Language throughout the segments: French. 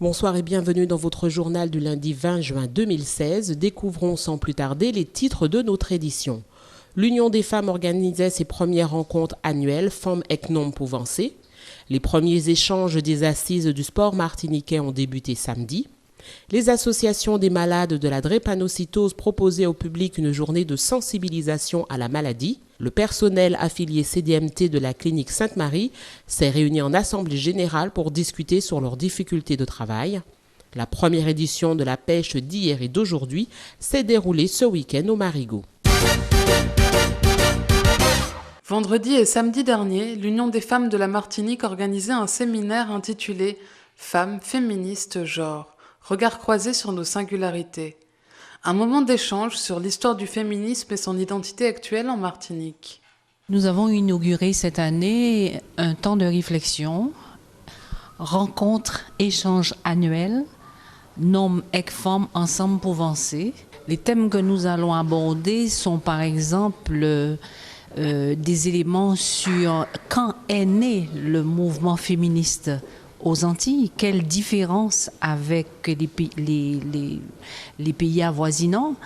Bonsoir et bienvenue dans votre journal du lundi 20 juin 2016. Découvrons sans plus tarder les titres de notre édition. L'Union des femmes organisait ses premières rencontres annuelles Femmes ec non Pouvancé. Les premiers échanges des assises du sport martiniquais ont débuté samedi. Les associations des malades de la drépanocytose proposaient au public une journée de sensibilisation à la maladie. Le personnel affilié CDMT de la clinique Sainte-Marie s'est réuni en assemblée générale pour discuter sur leurs difficultés de travail. La première édition de la pêche d'hier et d'aujourd'hui s'est déroulée ce week-end au Marigot. Vendredi et samedi dernier, l'Union des femmes de la Martinique organisait un séminaire intitulé « Femmes, féministes, genre ». Regard croisé sur nos singularités. Un moment d'échange sur l'histoire du féminisme et son identité actuelle en Martinique. Nous avons inauguré cette année un temps de réflexion, rencontre, échange annuel, Nom ec Femmes ensemble pour avancer. Les thèmes que nous allons aborder sont par exemple des éléments sur quand est né le mouvement féministe aux Antilles, quelle différence avec les pays avoisinants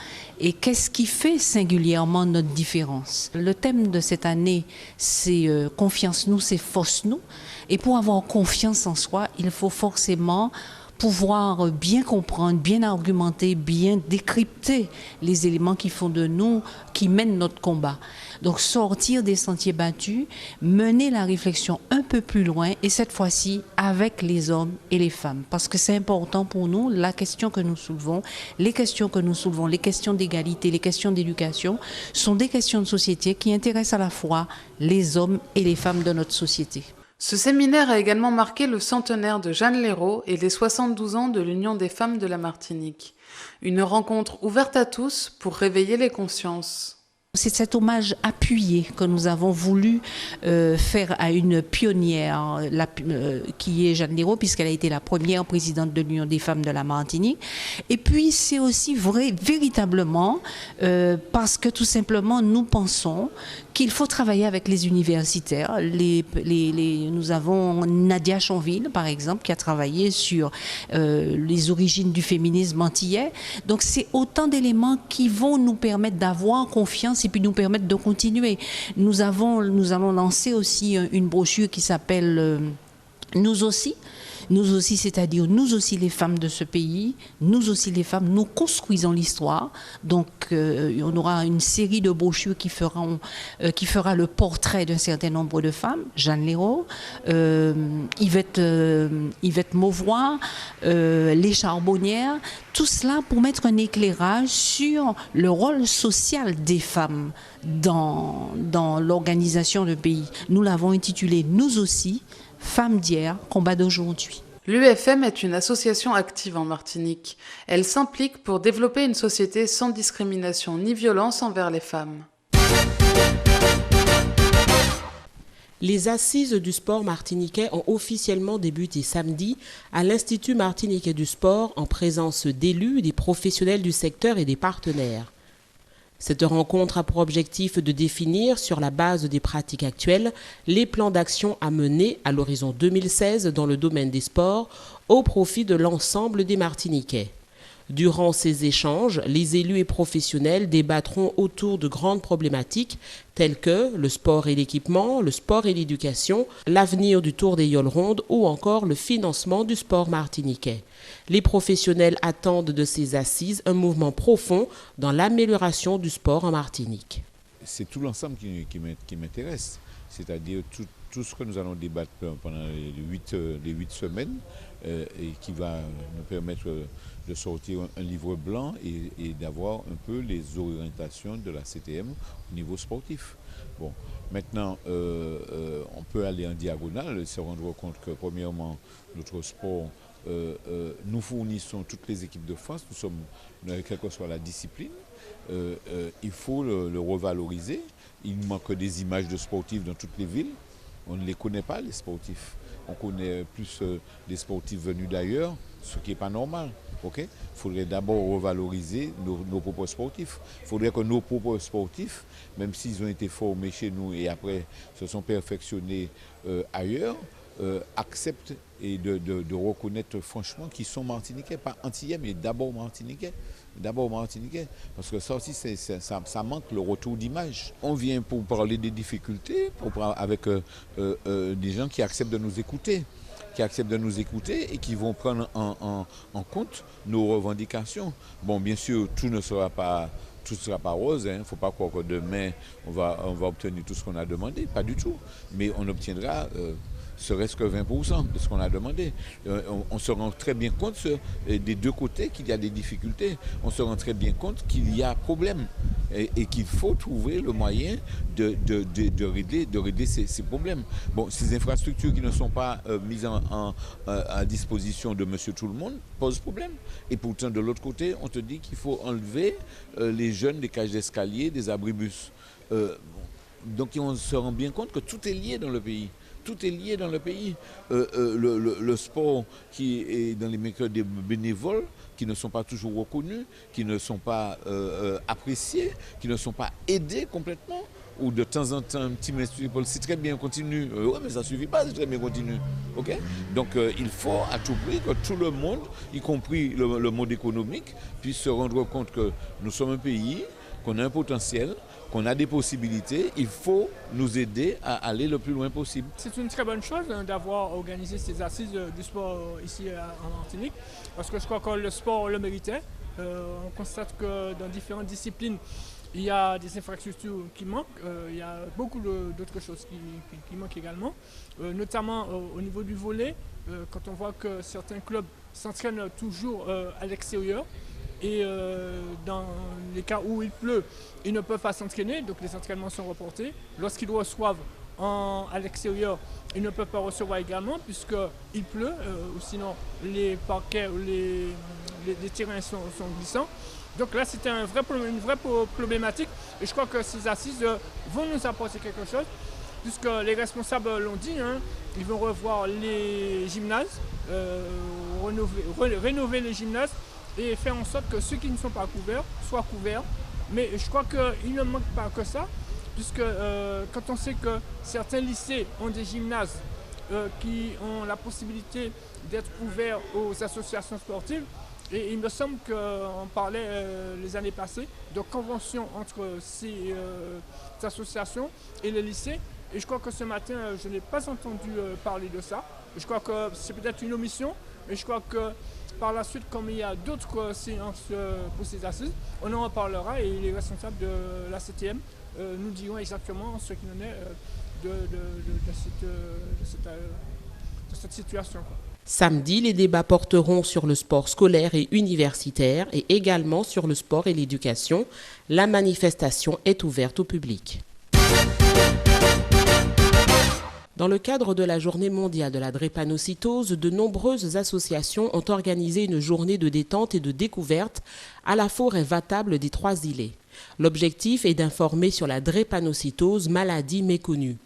et qu'est-ce qui fait singulièrement notre différence. Le thème de cette année, c'est confiance nous, c'est force nous. Et pour avoir confiance en soi, il faut forcément pouvoir bien comprendre, bien argumenter, bien décrypter les éléments qui font de nous, qui mènent notre combat. Donc sortir des sentiers battus, mener la réflexion un peu plus loin et cette fois-ci avec les hommes et les femmes. Parce que c'est important pour nous, la question que nous soulevons, les questions que nous soulevons, les questions d'égalité, les questions d'éducation, sont des questions de société qui intéressent à la fois les hommes et les femmes de notre société. Ce séminaire a également marqué le centenaire de Jeanne Léraud et les 72 ans de l'Union des femmes de la Martinique. Une rencontre ouverte à tous pour réveiller les consciences. C'est cet hommage appuyé que nous avons voulu faire à une pionnière qui est Jeanne Léraud, puisqu'elle a été la première présidente de l'Union des femmes de la Martinique. Et puis c'est aussi vrai, véritablement, parce que tout simplement nous pensons qu'il faut travailler avec les universitaires. Nous avons Nadia Chonville, par exemple, qui a travaillé sur les origines du féminisme antillais. Donc c'est autant d'éléments qui vont nous permettre d'avoir confiance et puis nous permettre de continuer. Nous allons lancer aussi une brochure qui s'appelle Nous aussi, c'est-à-dire nous aussi les femmes de ce pays, nous aussi les femmes, nous construisons l'histoire. Donc on aura une série de brochures qui fera le portrait d'un certain nombre de femmes, Jeanne Léraud, Yvette Mauvois, les Charbonnières, tout cela pour mettre un éclairage sur le rôle social des femmes dans l'organisation du pays. Nous l'avons intitulé Nous aussi, Femmes d'hier, combat d'aujourd'hui. L'UFM est une association active en Martinique. Elle s'implique pour développer une société sans discrimination ni violence envers les femmes. Les assises du sport martiniquais ont officiellement débuté samedi à l'Institut martiniquais du sport en présence d'élus, des professionnels du secteur et des partenaires. Cette rencontre a pour objectif de définir, sur la base des pratiques actuelles, les plans d'action à mener à l'horizon 2016 dans le domaine des sports au profit de l'ensemble des Martiniquais. Durant ces échanges, les élus et professionnels débattront autour de grandes problématiques telles que le sport et l'équipement, le sport et l'éducation, l'avenir du Tour des Yoles-Rondes ou encore le financement du sport martiniquais. Les professionnels attendent de ces assises un mouvement profond dans l'amélioration du sport en Martinique. C'est tout l'ensemble qui m'intéresse, c'est-à-dire tout ce que nous allons débattre pendant les 8 semaines et qui va nous permettre de sortir un livre blanc et d'avoir un peu les orientations de la CTM au niveau sportif. Bon, maintenant, on peut aller en diagonale et se rendre compte que, premièrement, notre sport, nous fournissons toutes les équipes de France, nous sommes, quelle que soit la discipline, il faut le revaloriser. Il manque des images de sportifs dans toutes les villes. On ne les connaît pas, les sportifs. On connaît plus des sportifs venus d'ailleurs, ce qui n'est pas normal. Il faudrait d'abord revaloriser nos propres sportifs. Il faudrait que nos propres sportifs, même s'ils ont été formés chez nous et après se sont perfectionnés ailleurs, acceptent et de reconnaître franchement qu'ils sont martiniquais, pas antillais, mais d'abord martiniquais. D'abord martiniquais, parce que ça aussi, ça manque le retour d'image. On vient pour parler des difficultés, avec des gens qui acceptent de nous écouter. Et qui vont prendre en compte nos revendications. Bon, bien sûr, tout ne sera pas rose. Il ne faut pas croire que demain, on va obtenir tout ce qu'on a demandé. Pas du tout. Mais on obtiendra serait-ce que 20% de ce qu'on a demandé. On se rend très bien compte des deux côtés qu'il y a des difficultés. On se rend très bien compte qu'il y a problème et qu'il faut trouver le moyen de régler ces problèmes. Bon, ces infrastructures qui ne sont pas mises à disposition de monsieur tout le monde posent problème. Et pourtant, de l'autre côté, on te dit qu'il faut enlever les jeunes des cages d'escalier, des abribus. Donc on se rend bien compte que tout est lié dans le pays. Tout est lié dans le pays. Le sport qui est dans les mains des bénévoles, qui ne sont pas toujours reconnus, qui ne sont pas appréciés, qui ne sont pas aidés complètement, ou de temps en temps un petit message, c'est très bien, continue. Oui, mais ça ne suffit pas, c'est très bien, continue. Okay? Donc il faut à tout prix que tout le monde, y compris le monde économique, puisse se rendre compte que nous sommes un pays, qu'on a un potentiel, qu'on a des possibilités, il faut nous aider à aller le plus loin possible. C'est une très bonne chose d'avoir organisé ces assises du sport ici en Martinique, parce que je crois que le sport le méritait. On constate que dans différentes disciplines, il y a des infrastructures qui manquent, il y a beaucoup d'autres choses qui manquent également, notamment au niveau du volley, quand on voit que certains clubs s'entraînent toujours à l'extérieur. Et dans les cas où il pleut, ils ne peuvent pas s'entraîner, donc les entraînements sont reportés. Lorsqu'ils reçoivent à l'extérieur, ils ne peuvent pas recevoir également puisqu'il pleut, ou sinon les parquets ou les terrains sont glissants. Donc là, c'était une vraie problématique et je crois que ces assises vont nous apporter quelque chose puisque les responsables l'ont dit, ils vont revoir les gymnases, rénover les gymnases et faire en sorte que ceux qui ne sont pas couverts soient couverts. Mais je crois qu'il ne manque pas que ça, puisque quand on sait que certains lycées ont des gymnases qui ont la possibilité d'être ouverts aux associations sportives, et il me semble qu'on parlait les années passées de convention entre ces associations et les lycées. Et je crois que ce matin, je n'ai pas entendu parler de ça. Je crois que c'est peut-être une omission, mais je crois que par la suite, comme il y a d'autres séances pour ces assises, on en reparlera et les responsables de la CTM nous diront exactement ce qu'il en est de cette situation. Samedi, les débats porteront sur le sport scolaire et universitaire et également sur le sport et l'éducation. La manifestation est ouverte au public. Dans le cadre de la Journée mondiale de la drépanocytose, de nombreuses associations ont organisé une journée de détente et de découverte à la forêt Vatable des Trois-Îlets. L'objectif est d'informer sur la drépanocytose, maladie méconnue.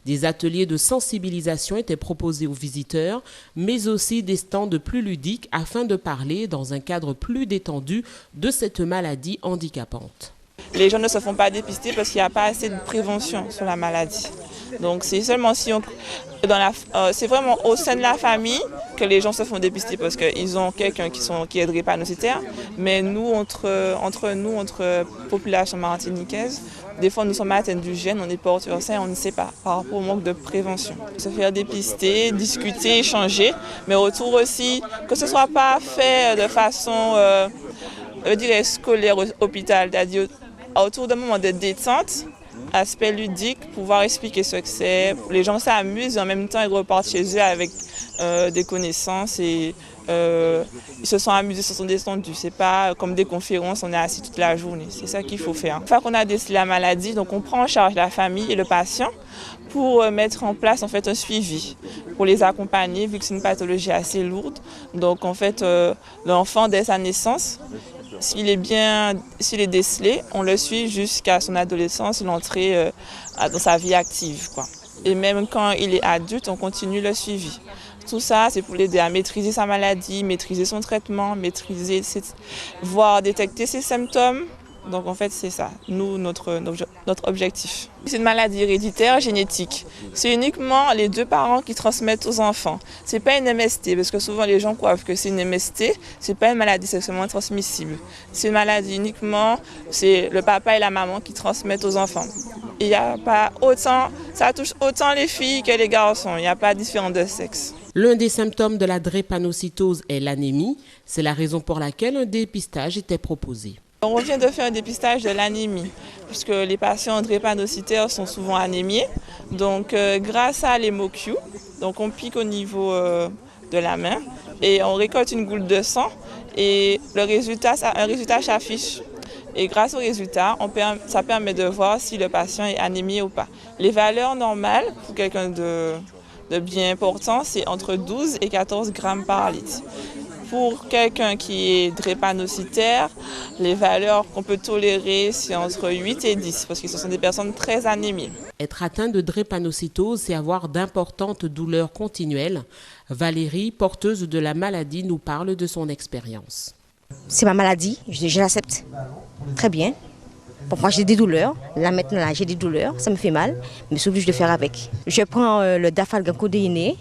Des ateliers de sensibilisation étaient proposés aux visiteurs, mais aussi des stands plus ludiques afin de parler dans un cadre plus détendu de cette maladie handicapante. Les gens ne se font pas dépister parce qu'il n'y a pas assez de prévention sur la maladie. Donc c'est seulement si c'est vraiment au sein de la famille que les gens se font dépister parce qu'ils ont quelqu'un qui est drépanocytaire. Mais nous, entre population martiniquaise, des fois nous sommes atteints du gène, on est porteur sain et on ne sait pas par rapport au manque de prévention. Se faire dépister, discuter, échanger, mais autour aussi que ce ne soit pas fait de façon scolaire au hôpital, c'est-à-dire autour d'un moment de détente, aspect ludique, pouvoir expliquer ce que c'est. Les gens s'amusent et en même temps ils repartent chez eux avec des connaissances et ils se sont amusés, se sont détendus. C'est pas comme des conférences, on est assis toute la journée. C'est ça qu'il faut faire. Une fois qu'on a décelé la maladie, donc on prend en charge la famille et le patient pour mettre en place en fait un suivi, pour les accompagner vu que c'est une pathologie assez lourde. Donc en fait l'enfant dès sa naissance, s'il est décelé, on le suit jusqu'à son adolescence, l'entrée dans sa vie active, quoi. Et même quand il est adulte, on continue le suivi. Tout ça, c'est pour l'aider à maîtriser sa maladie, maîtriser son traitement, détecter ses symptômes Donc en fait, c'est ça, nous, notre objectif. C'est une maladie héréditaire génétique. C'est uniquement les 2 parents qui transmettent aux enfants. Ce n'est pas une MST, parce que souvent les gens croient que c'est une MST. Ce n'est pas une maladie sexuellement transmissible. C'est une maladie uniquement, c'est le papa et la maman qui transmettent aux enfants. Il n'y a pas autant, ça touche autant les filles que les garçons. Il n'y a pas de différence de sexe. L'un des symptômes de la drépanocytose est l'anémie. C'est la raison pour laquelle un dépistage était proposé. On vient de faire un dépistage de l'anémie, puisque les patients drépanocytaires sont souvent anémiés. Donc grâce à l'hémoQ, donc on pique au niveau de la main et on récolte une goutte de sang et un résultat s'affiche. Et grâce au résultat, ça permet de voir si le patient est anémié ou pas. Les valeurs normales pour quelqu'un de bien important, c'est entre 12 et 14 grammes par litre. Pour quelqu'un qui est drépanocytaire, les valeurs qu'on peut tolérer, c'est entre 8 et 10, parce que ce sont des personnes très anémiées. Être atteint de drépanocytose, c'est avoir d'importantes douleurs continuelles. Valérie, porteuse de la maladie, nous parle de son expérience. C'est ma maladie, je l'accepte très bien. Bon, moi j'ai des douleurs, maintenant j'ai des douleurs, ça me fait mal, mais c'est obligé de faire avec. Je prends le dafalgan-codéiné,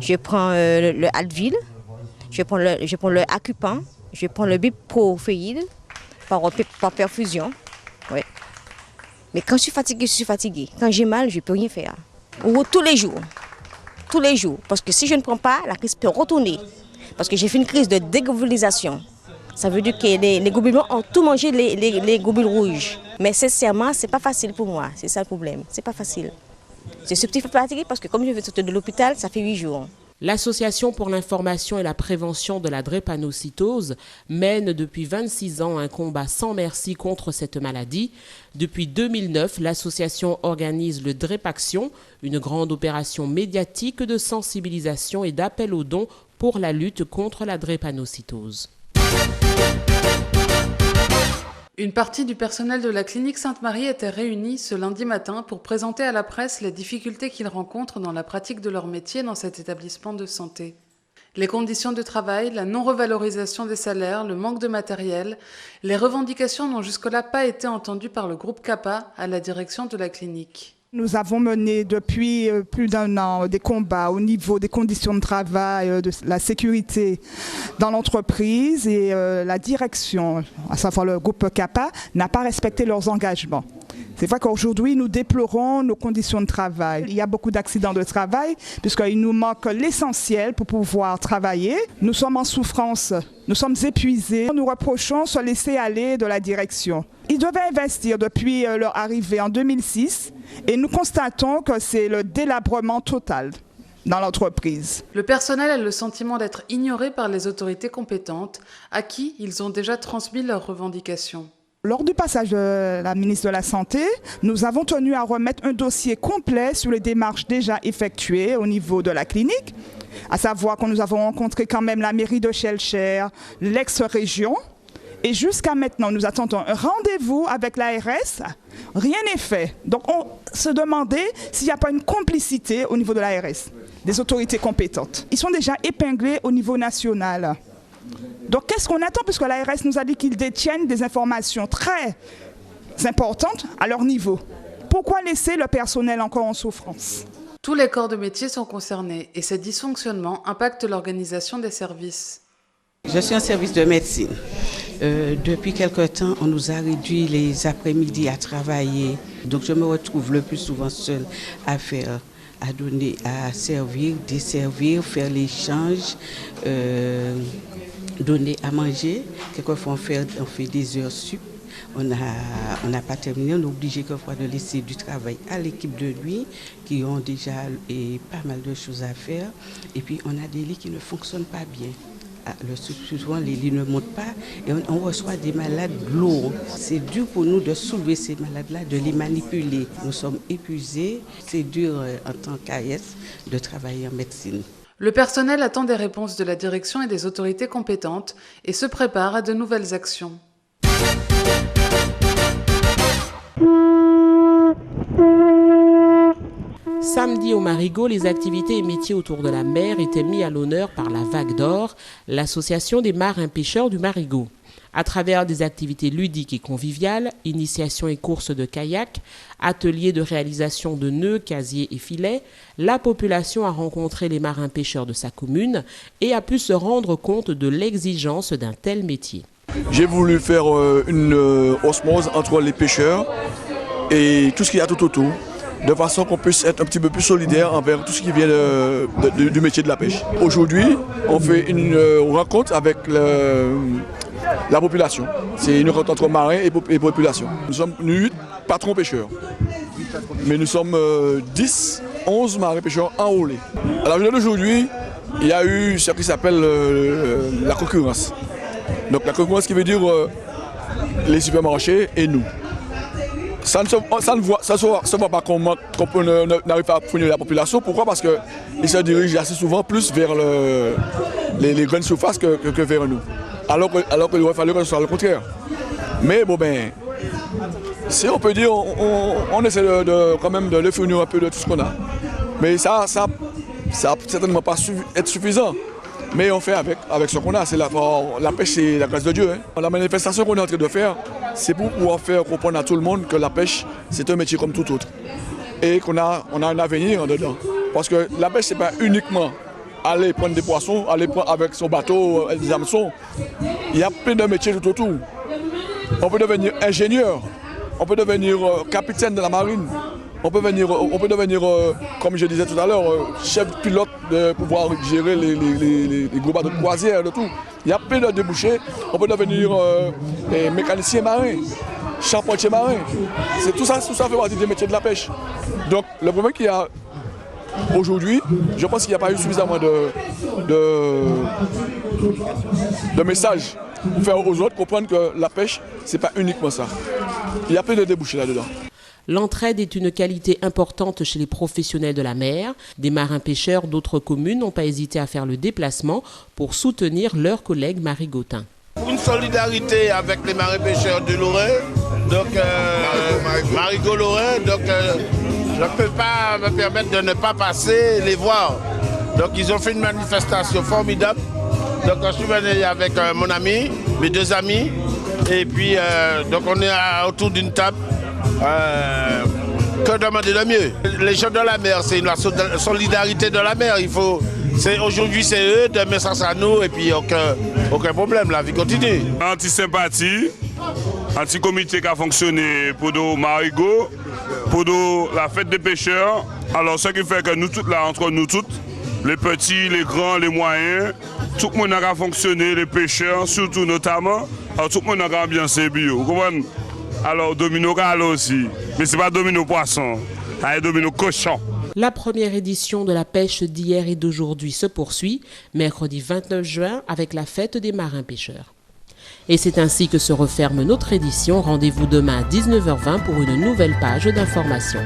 je prends le Advil, je prends le Acupan, je prends le Biproféide par perfusion. Ouais. Mais quand je suis fatiguée. Quand j'ai mal, je ne peux rien faire. Ou tous les jours. Parce que si je ne prends pas, la crise peut retourner. Parce que j'ai fait une crise de dégobulisation. Ça veut dire que les globules ont tout mangé, les globules rouges. Mais sincèrement, ce n'est pas facile pour moi. C'est ça le problème. Ce n'est pas facile. Je suis fatiguée parce que comme je vais sortir de l'hôpital, ça fait 8 jours. L'Association pour l'information et la prévention de la drépanocytose mène depuis 26 ans un combat sans merci contre cette maladie. Depuis 2009, l'association organise le Drépaction, une grande opération médiatique de sensibilisation et d'appel aux dons pour la lutte contre la drépanocytose. Une partie du personnel de la clinique Sainte-Marie était réunie ce lundi matin pour présenter à la presse les difficultés qu'ils rencontrent dans la pratique de leur métier dans cet établissement de santé. Les conditions de travail, la non-revalorisation des salaires, le manque de matériel, les revendications n'ont jusque-là pas été entendues par le groupe CAPA à la direction de la clinique. Nous avons mené depuis plus d'1 an des combats au niveau des conditions de travail, de la sécurité dans l'entreprise et la direction, à savoir le groupe CAPA, n'a pas respecté leurs engagements. C'est vrai qu'aujourd'hui, nous déplorons nos conditions de travail. Il y a beaucoup d'accidents de travail puisqu'il nous manque l'essentiel pour pouvoir travailler. Nous sommes en souffrance, nous sommes épuisés. Nous reprochons ce laisser-aller de la direction. Ils devaient investir depuis leur arrivée en 2006 et nous constatons que c'est le délabrement total dans l'entreprise. Le personnel a le sentiment d'être ignoré par les autorités compétentes à qui ils ont déjà transmis leurs revendications. Lors du passage de la ministre de la Santé, nous avons tenu à remettre un dossier complet sur les démarches déjà effectuées au niveau de la clinique, à savoir que nous avons rencontré quand même la mairie de Schœlcher, l'ex-région, et jusqu'à maintenant, nous attendons un rendez-vous avec l'ARS. Rien n'est fait. Donc on se demandait s'il n'y a pas une complicité au niveau de l'ARS, des autorités compétentes. Ils sont déjà épinglés au niveau national. Donc qu'est-ce qu'on attend, puisque l'ARS nous a dit qu'ils détiennent des informations très importantes à leur niveau. Pourquoi laisser le personnel encore en souffrance ? Tous les corps de métier sont concernés et ces dysfonctionnements impactent l'organisation des services. Je suis en service de médecine. Depuis quelque temps, on nous a réduit les après-midi à travailler. Donc je me retrouve le plus souvent seule à faire, à donner, à servir, desservir, faire l'échange, donner à manger. Quelquefois on fait des heures sup. On n'a pas terminé, on est obligé quelquefois de laisser du travail à l'équipe de nuit qui ont déjà pas mal de choses à faire. Et puis on a des lits qui ne fonctionnent pas bien. Souvent les lits ne montent pas et on reçoit des malades lourds. C'est dur pour nous de soulever ces malades-là, de les manipuler. Nous sommes épuisés, c'est dur en tant qu'AS de travailler en médecine. Le personnel attend des réponses de la direction et des autorités compétentes et se prépare à de nouvelles actions. Samedi au Marigot, les activités et métiers autour de la mer étaient mis à l'honneur par la Vague d'Or, l'association des marins pêcheurs du Marigot. À travers des activités ludiques et conviviales, initiation et courses de kayak, ateliers de réalisation de nœuds, casiers et filets, la population a rencontré les marins-pêcheurs de sa commune et a pu se rendre compte de l'exigence d'un tel métier. J'ai voulu faire une osmose entre les pêcheurs et tout ce qu'il y a tout autour, de façon qu'on puisse être un petit peu plus solidaire envers tout ce qui vient du métier de la pêche. Aujourd'hui, on fait une rencontre avec la population. C'est une rencontre entre marins et population. Nous sommes 8 patrons pêcheurs, mais nous sommes 11 marins pêcheurs enrôlés. À la journée d'aujourd'hui, il y a eu ce qui s'appelle la concurrence. Donc la concurrence qui veut dire les supermarchés et nous. Ça ne se voit pas qu'on n'arrive pas à fournir la population. Pourquoi? Parce qu'ils se dirigent assez souvent plus vers les grandes surfaces que vers nous. Alors qu'il aurait fallu que ce soit le contraire. Mais bon ben, si on peut dire, on essaie quand même de fournir un peu de tout ce qu'on a. Mais ça va certainement pas être suffisant. Mais on fait avec ce qu'on a. La pêche, c'est la grâce de Dieu. Hein. La manifestation qu'on est en train de faire, c'est pour pouvoir faire comprendre à tout le monde que la pêche, c'est un métier comme tout autre. Et on a un avenir dedans. Parce que la pêche, c'est pas uniquement aller prendre des poissons, aller prendre avec son bateau, des hameçons. Il y a plein de métiers tout autour. On peut devenir ingénieur, on peut devenir capitaine de la marine. On peut devenir, comme je disais tout à l'heure, chef pilote de pouvoir gérer les gros bateaux de croisière, de tout. Il y a plein de débouchés. On peut devenir mécanicien marin, charpentier marin. Tout ça fait partie des métiers de la pêche. Donc le problème qu'il y a aujourd'hui, je pense qu'il n'y a pas eu suffisamment de messages pour faire aux autres comprendre que la pêche, ce n'est pas uniquement ça. Il y a plein de débouchés là-dedans. L'entraide est une qualité importante chez les professionnels de la mer. Des marins-pêcheurs d'autres communes n'ont pas hésité à faire le déplacement pour soutenir leurs collègues marigotins. Une solidarité avec les marins-pêcheurs de Lorrain, donc Marigot-Lorrain, donc je ne peux pas me permettre de ne pas passer les voir. Donc ils ont fait une manifestation formidable. Donc je suis venu avec mon ami, mes 2 amis, et puis donc on est autour d'une table. Que demander de mieux? Les gens de la mer, c'est la solidarité de la mer. Aujourd'hui c'est eux, demain ça c'est à nous et puis aucun problème, la vie continue. Anti-sympathie, anti-comité qui a fonctionné pour nos marigots, pour la fête des pêcheurs. Alors ce qui fait que nous toutes là, entre nous toutes, les petits, les grands, les moyens, tout le monde a fonctionné, les pêcheurs surtout notamment, alors tout le monde a ambiancé bio. Vous comprenez? Alors domino galo aussi, mais c'est pas domino poisson, c'est domino cochon. La première édition de la pêche d'hier et d'aujourd'hui se poursuit, mercredi 29 juin, avec la fête des marins-pêcheurs. Et c'est ainsi que se referme notre édition. Rendez-vous demain à 19h20 pour une nouvelle page d'information.